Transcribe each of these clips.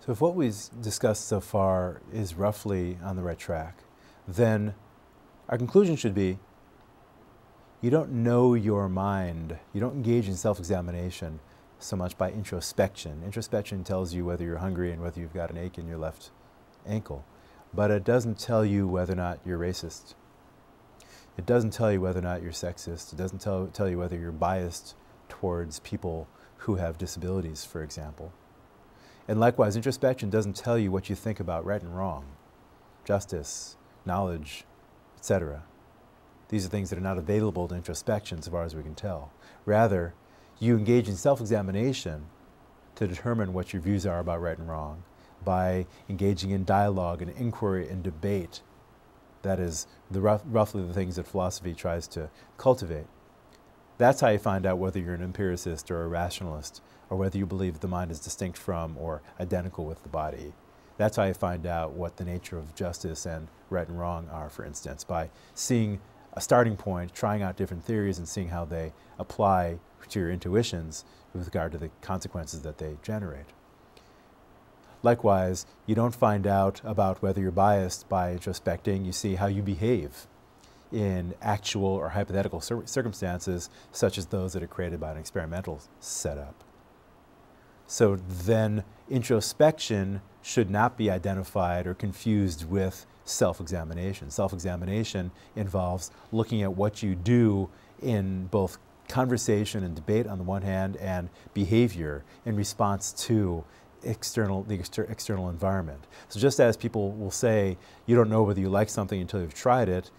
So if what we've discussed so far is roughly on the right track, then our conclusion should be you don't know your mind, you don't engage in self-examination so much by introspection. Introspection tells you whether you're hungry and whether you've got an ache in your left ankle, but it doesn't tell you whether or not you're racist. It doesn't tell you whether or not you're sexist. It doesn't tell you whether you're biased towards people who have disabilities, for example. And likewise, introspection doesn't tell you what you think about right and wrong, justice, knowledge, etc. These are things that are not available to introspection so far as we can tell. Rather, you engage in self-examination to determine what your views are about right and wrong by engaging in dialogue and inquiry and debate. That is roughly the things that philosophy tries to cultivate. That's how you find out whether you're an empiricist or a rationalist, or whether you believe the mind is distinct from or identical with the body. That's how you find out what the nature of justice and right and wrong are, for instance, by seeing a starting point, trying out different theories and seeing how they apply to your intuitions with regard to the consequences that they generate. Likewise, you don't find out about whether you're biased by introspecting. You see how you behave in actual or hypothetical circumstances, such as those that are created by an experimental setup. So then introspection should not be identified or confused with self-examination. Self-examination involves looking at what you do in both conversation and debate on the one hand and behavior in response to the external environment. So just as people will say, you don't know whether you like something until you've tried it,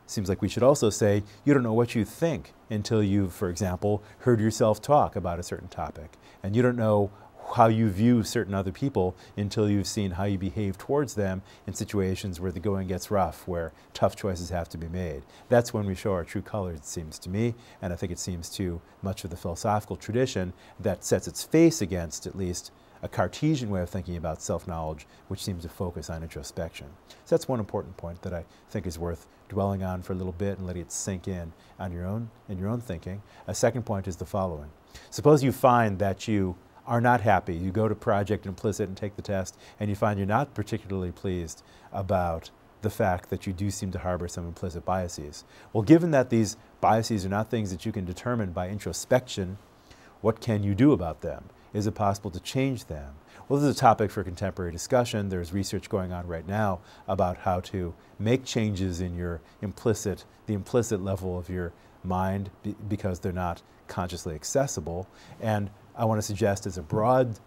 seems like we should also say, you don't know what you think until you've, for example, heard yourself talk about a certain topic. And you don't know how you view certain other people until you've seen how you behave towards them in situations where the going gets rough, where tough choices have to be made. That's when we show our true colors, it seems to me, and I think it seems to much of the philosophical tradition that sets its face against, at least, a Cartesian way of thinking about self-knowledge, which seems to focus on introspection. So that's one important point that I think is worth dwelling on for a little bit and letting it sink in on your own thinking. A second point is the following. Suppose you find that you are not happy. You go to Project Implicit and take the test, and you find you're not particularly pleased about the fact that you do seem to harbor some implicit biases. Well, given that these biases are not things that you can determine by introspection, what can you do about them? Is it possible to change them? Well, this is a topic for contemporary discussion. There's research going on right now about how to make changes in your the implicit level of your mind because they're not consciously accessible. And I want to suggest as a broad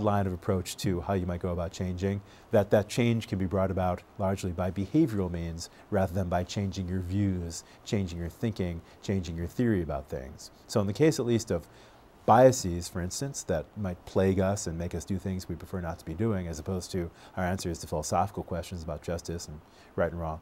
line of approach to how you might go about changing, that change can be brought about largely by behavioral means rather than by changing your views, changing your thinking, changing your theory about things. So in the case at least of biases, for instance, that might plague us and make us do things we prefer not to be doing, as opposed to our answers to philosophical questions about justice and right and wrong.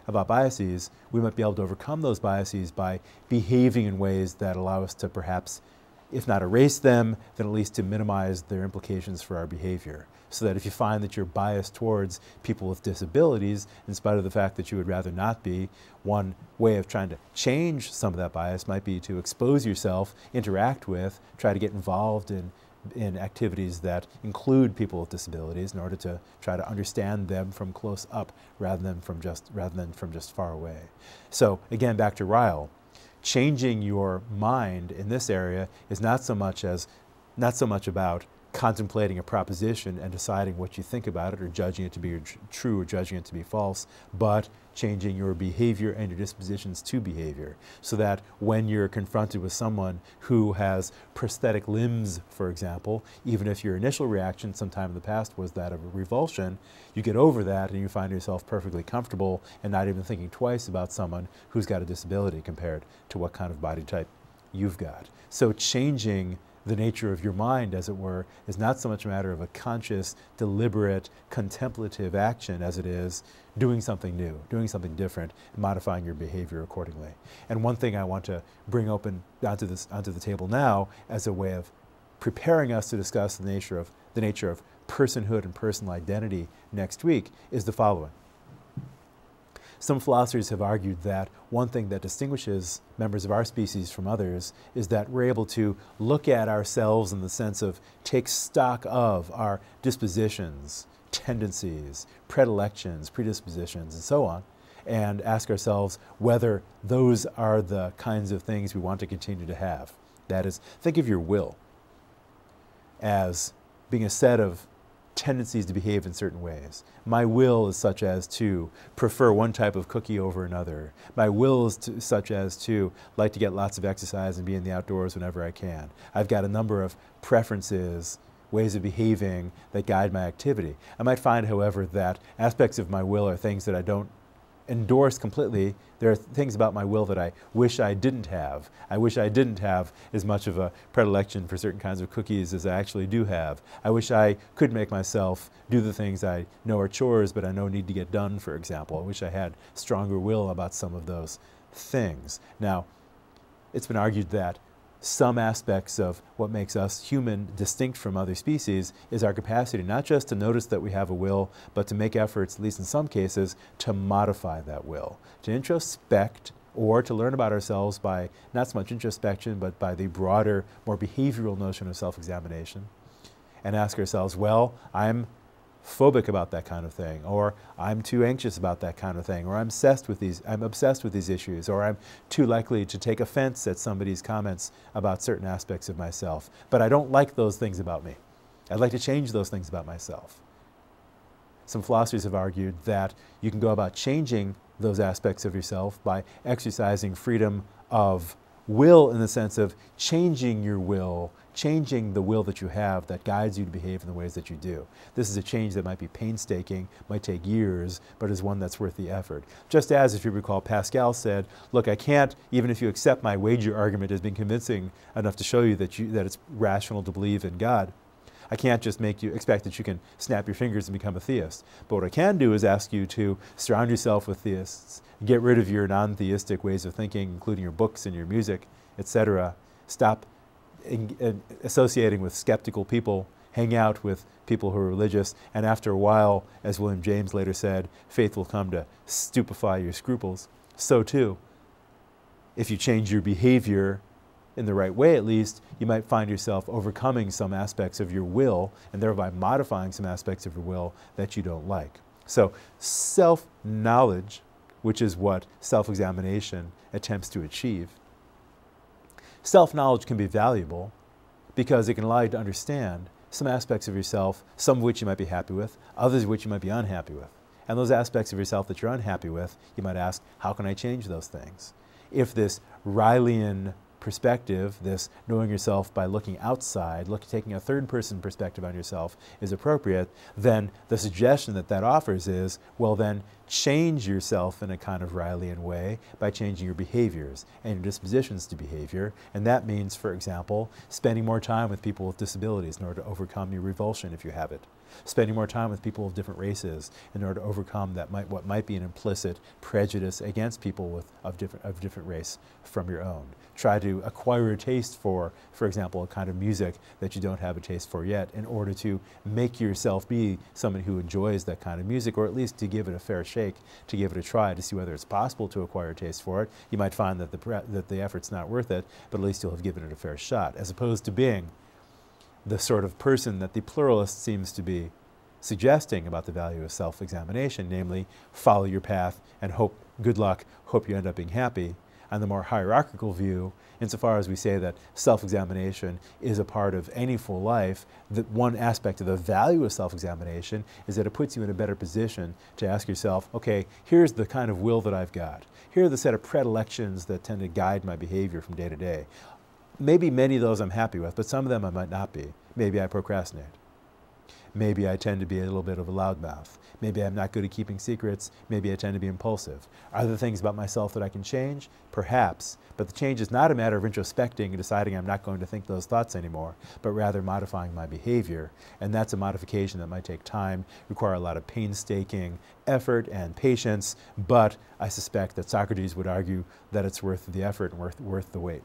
About biases, we might be able to overcome those biases by behaving in ways that allow us to perhaps, if not erase them, then at least to minimize their implications for our behavior. So that if you find that you're biased towards people with disabilities, in spite of the fact that you would rather not be, one way of trying to change some of that bias might be to expose yourself, interact with, try to get involved in activities that include people with disabilities in order to try to understand them from close up rather than from just far away. So again, back to Ryle. Changing your mind in this area is not so much about contemplating a proposition and deciding what you think about it or judging it to be true or judging it to be false, but changing your behavior and your dispositions to behavior so that when you're confronted with someone who has prosthetic limbs, for example, even if your initial reaction sometime in the past was that of a revulsion, you get over that and you find yourself perfectly comfortable and not even thinking twice about someone who's got a disability compared to what kind of body type you've got. So changing the nature of your mind, as it were, is not so much a matter of a conscious, deliberate, contemplative action as it is doing something new, doing something different, and modifying your behavior accordingly. And one thing I want to bring open onto the table now as a way of preparing us to discuss the nature of personhood and personal identity next week is the following. Some philosophers have argued that one thing that distinguishes members of our species from others is that we're able to look at ourselves in the sense of take stock of our dispositions, tendencies, predilections, predispositions, and so on, and ask ourselves whether those are the kinds of things we want to continue to have. That is, think of your will as being a set of tendencies to behave in certain ways. My will is such as to prefer one type of cookie over another. My will is such as to like to get lots of exercise and be in the outdoors whenever I can. I've got a number of preferences, ways of behaving that guide my activity. I might find, however, that aspects of my will are things that I don't endorse completely. There are things about my will that I wish I didn't have. I wish I didn't have as much of a predilection for certain kinds of cookies as I actually do have. I wish I could make myself do the things I know are chores but I know need to get done, for example. I wish I had stronger will about some of those things. Now, it's been argued that some aspects of what makes us human distinct from other species is our capacity not just to notice that we have a will, but to make efforts, at least in some cases, to modify that will, to introspect or to learn about ourselves by not so much introspection, but by the broader, more behavioral notion of self-examination, and ask ourselves, well, I'm phobic about that kind of thing, or I'm too anxious about that kind of thing, or I'm obsessed with these issues, or I'm too likely to take offense at somebody's comments about certain aspects of myself. But I don't like those things about me. I'd like to change those things about myself. Some philosophers have argued that you can go about changing those aspects of yourself by exercising freedom of will, in the sense of changing your will, changing the will that you have that guides you to behave in the ways that you do. This is a change that might be painstaking, might take years, but is one that's worth the effort. Just as, if you recall, Pascal said, look, I can't, even if you accept my wager argument as being convincing enough to show you that it's rational to believe in God, I can't just make you expect that you can snap your fingers and become a theist. But what I can do is ask you to surround yourself with theists, get rid of your non-theistic ways of thinking, including your books and your music, etc. Stop associating with skeptical people, hang out with people who are religious, and after a while, as William James later said, faith will come to stupefy your scruples. So too, if you change your behavior in the right way, at least, you might find yourself overcoming some aspects of your will and thereby modifying some aspects of your will that you don't like. So self-knowledge, which is what self-examination attempts to achieve, self-knowledge can be valuable because it can allow you to understand some aspects of yourself, some of which you might be happy with, others of which you might be unhappy with. And those aspects of yourself that you're unhappy with, you might ask, how can I change those things? If this Rilleyan perspective, this knowing yourself by looking outside, taking a third-person perspective on yourself is appropriate, then the suggestion that offers is, well then, change yourself in a kind of Rilleyan way by changing your behaviors and your dispositions to behavior. And that means, for example, spending more time with people with disabilities in order to overcome your revulsion if you have it. Spending more time with people of different races in order to overcome what might be an implicit prejudice against people of different race from your own. Try to acquire a taste for example, a kind of music that you don't have a taste for yet in order to make yourself be someone who enjoys that kind of music, or at least to give it a fair shake, to give it a try, to see whether it's possible to acquire a taste for it. You might find that the effort's not worth it, but at least you'll have given it a fair shot, as opposed to being the sort of person that the pluralist seems to be suggesting about the value of self-examination, namely, follow your path and hope, good luck, hope you end up being happy. And the more hierarchical view, insofar as we say that self-examination is a part of any full life, that one aspect of the value of self-examination is that it puts you in a better position to ask yourself, okay, here's the kind of will that I've got. Here are the set of predilections that tend to guide my behavior from day to day. Maybe many of those I'm happy with, but some of them I might not be. Maybe I procrastinate. Maybe I tend to be a little bit of a loudmouth. Maybe I'm not good at keeping secrets. Maybe I tend to be impulsive. Are there things about myself that I can change? Perhaps. But the change is not a matter of introspecting and deciding I'm not going to think those thoughts anymore, but rather modifying my behavior. And that's a modification that might take time, require a lot of painstaking effort and patience, but I suspect that Socrates would argue that it's worth the effort and worth the wait.